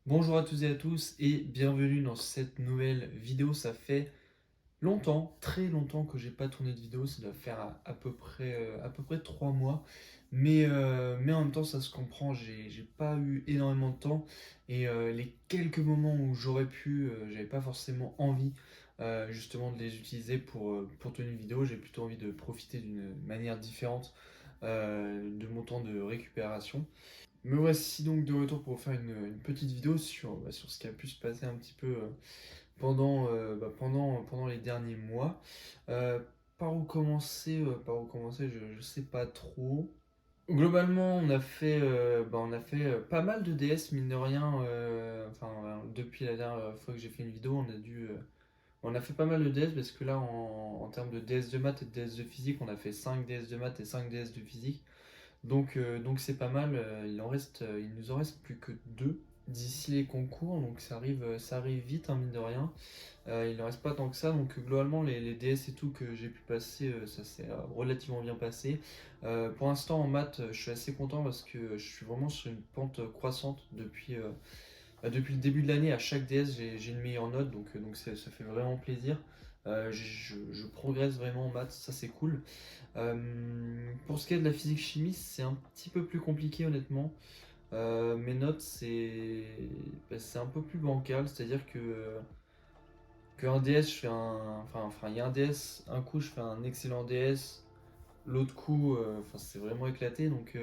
Bonjour à toutes et à tous et bienvenue dans cette nouvelle vidéo. Ça fait longtemps, très longtemps que j'ai pas tourné de vidéo. Ça doit faire à peu près 3 mois. Mais en même temps, ça se comprend. J'ai pas eu énormément de temps et les quelques moments où j'aurais pu, j'avais pas forcément envie justement de les utiliser pour tourner une vidéo. J'ai plutôt envie de profiter d'une manière différente de mon temps de récupération. Me voici donc de retour pour vous faire une petite vidéo sur ce qui a pu se passer un petit peu pendant les derniers mois. Euh, par où commencer, je sais pas trop. Globalement, on a fait pas mal de DS, mine de rien. Depuis la dernière fois que j'ai fait une vidéo, on a fait pas mal de DS parce que là, en termes de DS de maths et de DS de physique, on a fait 5 DS de maths et 5 DS de physique. Donc c'est pas mal, il nous en reste plus que deux d'ici les concours, donc ça arrive vite, hein, mine de rien. Il ne reste pas tant que ça, donc globalement les DS et tout que j'ai pu passer, ça s'est relativement bien passé. Pour l'instant en maths, je suis assez content parce que je suis vraiment sur une pente croissante depuis le début de l'année. À chaque DS j'ai une meilleure note, donc ça fait vraiment plaisir. Je progresse vraiment en maths, ça c'est cool. Pour ce qui est de la physique-chimie, c'est un petit peu plus compliqué honnêtement. Mes notes, c'est un peu plus bancal, c'est-à-dire qu'un DS, je fais il y a un DS, un coup je fais un excellent DS, l'autre coup, c'est vraiment éclaté, donc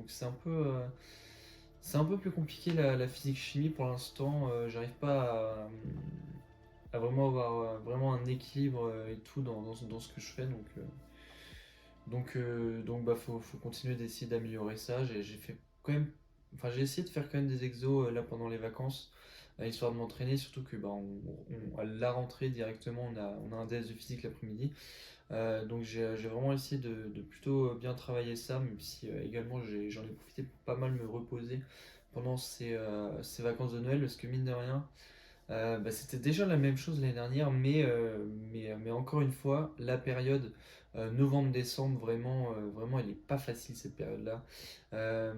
c'est un peu plus compliqué la physique-chimie pour l'instant. J'arrive pas à vraiment avoir vraiment un équilibre et tout dans ce que je fais, donc faut continuer d'essayer d'améliorer ça. J'ai fait quand même, j'ai essayé de faire quand même des exos là pendant les vacances, histoire de m'entraîner, surtout que à la rentrée directement, on a un DS de physique l'après-midi. Donc j'ai vraiment essayé de plutôt bien travailler ça, même si également j'en ai profité pour pas mal me reposer pendant ces vacances de Noël, parce que mine de rien, c'était déjà la même chose l'année dernière, mais encore une fois, la période novembre-décembre, vraiment, elle est pas facile cette période-là. Euh,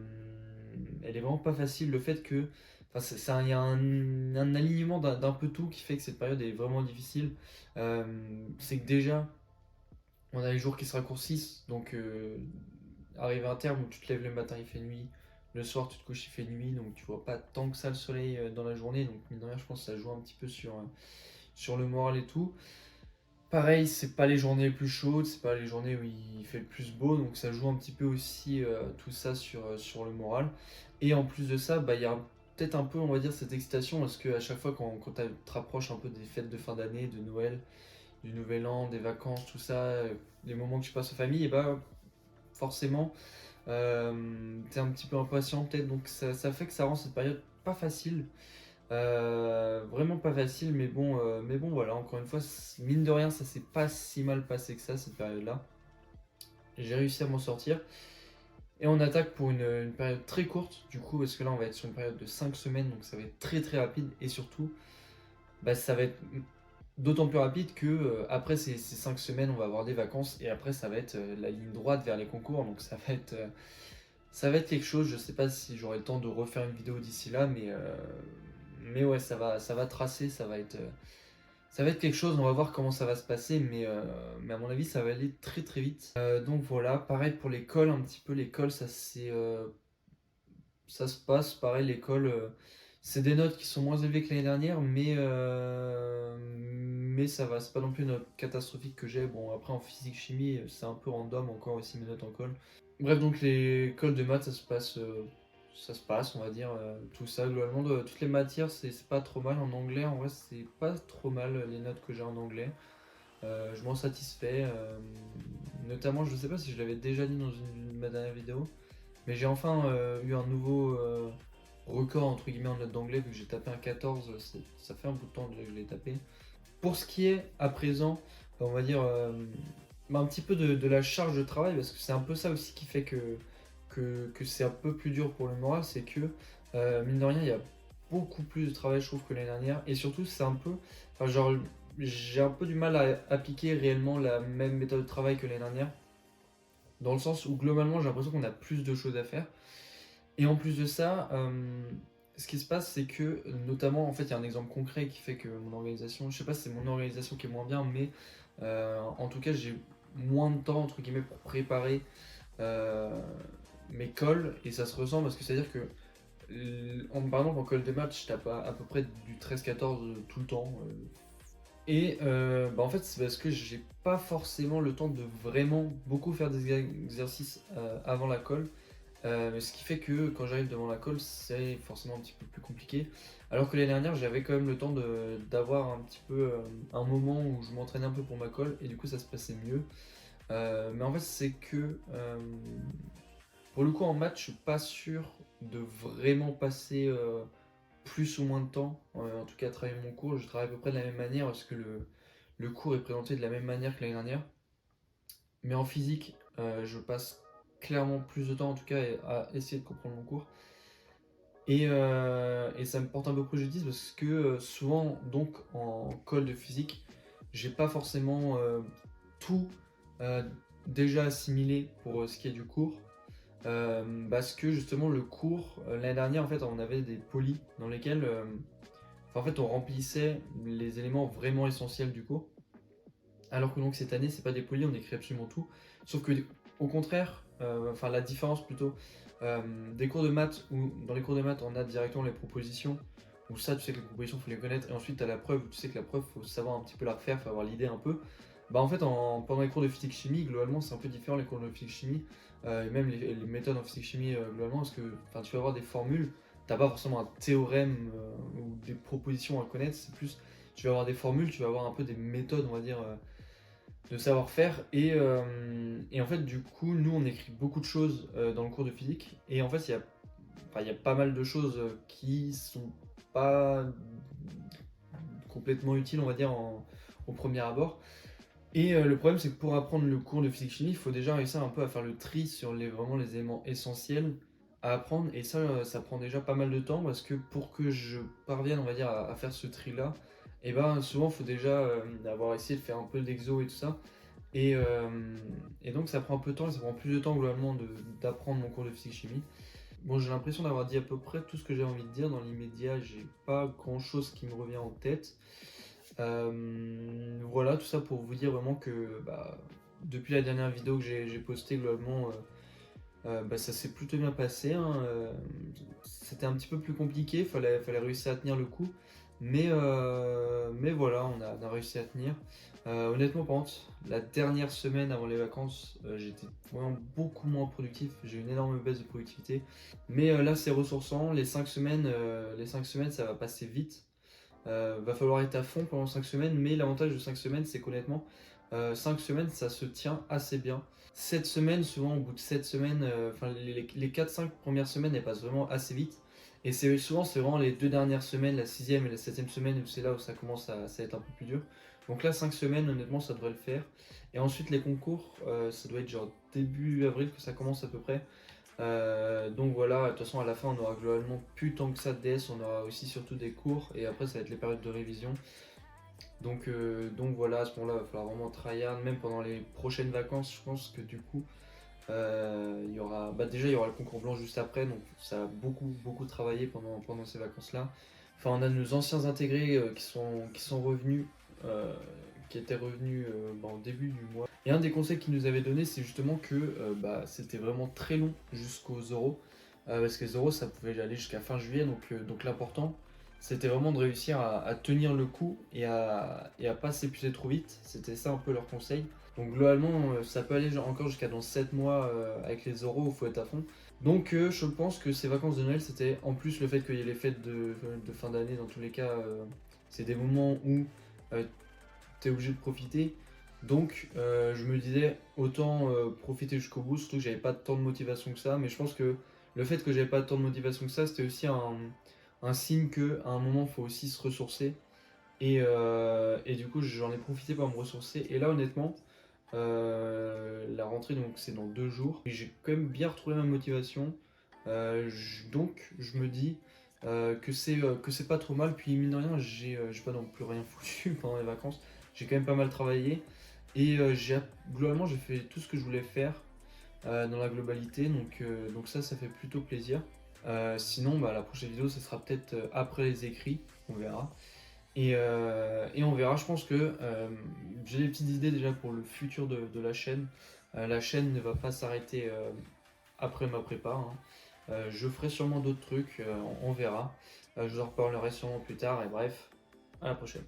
Elle est vraiment pas facile. Le fait que, il y a un alignement d'un peu tout qui fait que cette période est vraiment difficile. C'est que déjà, on a les jours qui se raccourcissent, donc arrive à un terme où tu te lèves le matin, il fait nuit. Le soir, tu te couches, il fait nuit, donc tu vois pas tant que ça le soleil dans la journée. Donc, mine de rien, je pense que ça joue un petit peu sur le moral et tout. Pareil, c'est pas les journées les plus chaudes, c'est pas les journées où il fait le plus beau, donc ça joue un petit peu aussi tout ça sur le moral. Et en plus de ça, il y a peut-être un peu, on va dire, cette excitation parce que à chaque fois, quand tu te rapproches un peu des fêtes de fin d'année, de Noël, du Nouvel An, des vacances, tout ça, les moments que tu passes en famille, et forcément, t'es un petit peu impatient peut-être, donc ça fait que ça rend cette période pas facile. Vraiment pas facile, mais bon, voilà, encore une fois, mine de rien, ça s'est pas si mal passé que ça, cette période-là. J'ai réussi à m'en sortir. Et on attaque pour une période très courte, du coup, parce que là, on va être sur une période de 5 semaines, donc ça va être très très rapide. Et surtout, ça va être d'autant plus rapide que après ces 5 semaines, on va avoir des vacances. Et après, ça va être la ligne droite vers les concours. Donc ça va être quelque chose. Je sais pas si j'aurai le temps de refaire une vidéo d'ici là, mais ouais, ça va tracer, ça va être quelque chose. On va voir comment ça va se passer, mais à mon avis, ça va aller très très vite. Donc voilà, pareil pour l'école, un petit peu l'école, ça se passe. Pareil, l'école, c'est des notes qui sont moins élevées que l'année dernière, mais ça va. C'est pas non plus une note catastrophique que j'ai. Bon, après en physique chimie, c'est un peu random encore aussi mes notes en colle. Bref, donc l'école de maths, ça se passe, on va dire, tout ça, globalement, toutes les matières, c'est pas trop mal. En anglais, en vrai, c'est pas trop mal les notes que j'ai en anglais. Je m'en satisfais. Notamment, je sais pas si je l'avais déjà dit dans une de ma dernière vidéo, mais j'ai enfin eu un nouveau record, entre guillemets, en note d'anglais, vu que j'ai tapé un 14, ça fait un bout de temps déjà que je l'ai tapé. Pour ce qui est, à présent, on va dire, un petit peu de la charge de travail, parce que c'est un peu ça aussi qui fait que c'est un peu plus dur pour le moral, c'est que, mine de rien, il y a beaucoup plus de travail, je trouve, que l'année dernière, et surtout, c'est un peu, genre, j'ai un peu du mal à appliquer réellement la même méthode de travail que l'année dernière, dans le sens où, globalement, j'ai l'impression qu'on a plus de choses à faire, et en plus de ça, ce qui se passe, c'est que, notamment, en fait, il y a un exemple concret qui fait que mon organisation, je sais pas si c'est mon organisation qui est moins bien, mais en tout cas, j'ai moins de temps, entre guillemets, pour préparer euh, mes calls, et ça se ressent parce que c'est-à-dire que, par exemple, en call de match, t'as pas à peu près du 13-14 tout le temps. Et bah, en fait, c'est parce que j'ai pas forcément le temps de vraiment beaucoup faire des exercices avant la call. Ce qui fait que quand j'arrive devant la colle, c'est forcément un petit peu plus compliqué. Alors que l'année dernière, j'avais quand même le temps d'avoir un petit peu un moment où je m'entraînais un peu pour ma colle et du coup ça se passait mieux. Mais en fait, c'est que pour le coup, en maths, je suis pas sûr de vraiment passer plus ou moins de temps, en tout cas à travailler mon cours. Je travaille à peu près de la même manière parce que le cours est présenté de la même manière que l'année dernière. Mais en physique, je passe clairement plus de temps en tout cas à essayer de comprendre mon cours. Et ça me porte un peu préjudice parce que souvent, donc en colle de physique, j'ai pas forcément tout euh, déjà assimilé pour ce qui est du cours. Parce que justement, le cours, l'année dernière, en fait, on avait des polis dans lesquels en fait, on remplissait les éléments vraiment essentiels du cours. Alors que donc cette année, c'est pas des polis, on écrit absolument tout. Sauf que, au contraire, enfin la différence plutôt, des cours de maths, où dans les cours de maths, on a directement les propositions, où ça, tu sais que les propositions, faut les connaître, et ensuite, tu as la preuve, où tu sais que la preuve, faut savoir un petit peu la refaire, faut avoir l'idée un peu. Bah en fait, pendant les cours de physique-chimie, globalement, c'est un peu différent les cours de physique-chimie, et même les méthodes en physique-chimie, globalement, parce que tu vas avoir des formules, t'as pas forcément un théorème ou des propositions à connaître, c'est plus, tu vas avoir des formules, tu vas avoir un peu des méthodes, on va dire, de savoir-faire. Et en fait, du coup, nous, on écrit beaucoup de choses dans le cours de physique. Et en fait, il y a pas mal de choses qui sont pas complètement utiles, on va dire, au premier abord. Et le problème, c'est que pour apprendre le cours de physique-chimie, il faut déjà réussir un peu à faire le tri sur vraiment les éléments essentiels à apprendre. Et ça prend déjà pas mal de temps parce que pour que je parvienne, on va dire, à faire ce tri-là, et ben souvent, il faut déjà avoir essayé de faire un peu d'exo et tout ça. Et donc ça prend un peu de temps, ça prend plus de temps globalement d'apprendre mon cours de physique-chimie. Bon, j'ai l'impression d'avoir dit à peu près tout ce que j'ai envie de dire. Dans l'immédiat, j'ai pas grand chose qui me revient en tête. Voilà, tout ça pour vous dire vraiment que bah, depuis la dernière vidéo que j'ai postée, globalement, bah, ça s'est plutôt bien passé, hein. C'était un petit peu plus compliqué, fallait réussir à tenir le coup. Mais voilà, on a réussi à tenir. Honnêtement, par contre, la dernière semaine avant les vacances, j'étais vraiment beaucoup moins productif. J'ai eu une énorme baisse de productivité. Mais là, c'est ressourçant. Les cinq semaines, ça va passer vite. Va falloir être à fond pendant 5 semaines, mais l'avantage de 5 semaines, c'est qu'honnêtement, 5 semaines, ça se tient assez bien. 7 semaines, souvent au bout de 7 semaines, enfin les 4-5 premières semaines, elles passent vraiment assez vite. Et souvent, c'est vraiment les 2 dernières semaines, la sixième et la septième semaine, où c'est là où ça commence à être un peu plus dur. Donc là, 5 semaines, honnêtement, ça devrait le faire. Et ensuite, les concours, ça doit être genre début avril que ça commence à peu près. Donc voilà, de toute façon à la fin on aura globalement plus tant que ça de DS, on aura aussi surtout des cours et après ça va être les périodes de révision. Donc voilà, à ce moment-là il va falloir vraiment tryhard, même pendant les prochaines vacances je pense que du coup il y aura, bah déjà il y aura le concours blanc juste après, donc ça va beaucoup travailler pendant ces vacances-là. Enfin on a nos anciens intégrés qui sont revenus, euh, qui étaient revenus bah, au début du mois. Et un des conseils qu'ils nous avaient donné, c'est justement que bah, c'était vraiment très long jusqu'aux euros. Parce que les euros, ça pouvait aller jusqu'à fin juillet. Donc l'important, c'était vraiment de réussir à tenir le coup et à pas s'épuiser trop vite. C'était ça un peu leur conseil. Donc globalement, ça peut aller encore jusqu'à dans 7 mois avec les euros où il faut être à fond. Donc je pense que ces vacances de Noël, c'était en plus le fait qu'il y ait les fêtes de fin d'année, dans tous les cas, c'est des moments où tu es obligé de profiter. Donc je me disais autant profiter jusqu'au bout, surtout que j'avais pas tant de motivation que ça. Mais je pense que le fait que j'avais pas tant de motivation que ça, c'était aussi un signe qu'à un moment, il faut aussi se ressourcer. Et du coup, j'en ai profité pour me ressourcer. Et là, honnêtement, la rentrée, donc c'est dans 2 jours. Et j'ai quand même bien retrouvé ma motivation. Donc je me dis que c'est pas trop mal. Puis mine de rien, j'ai pas non plus rien foutu pendant les vacances. J'ai quand même pas mal travaillé. Et globalement, j'ai fait tout ce que je voulais faire dans la globalité. Donc ça fait plutôt plaisir. Sinon, bah, la prochaine vidéo, ce sera peut-être après les écrits, on verra. Et on verra, je pense que j'ai des petites idées déjà pour le futur de la chaîne. La chaîne ne va pas s'arrêter après ma prépa, hein. Je ferai sûrement d'autres trucs, on verra. Je vous en reparlerai sûrement plus tard, et bref, à la prochaine.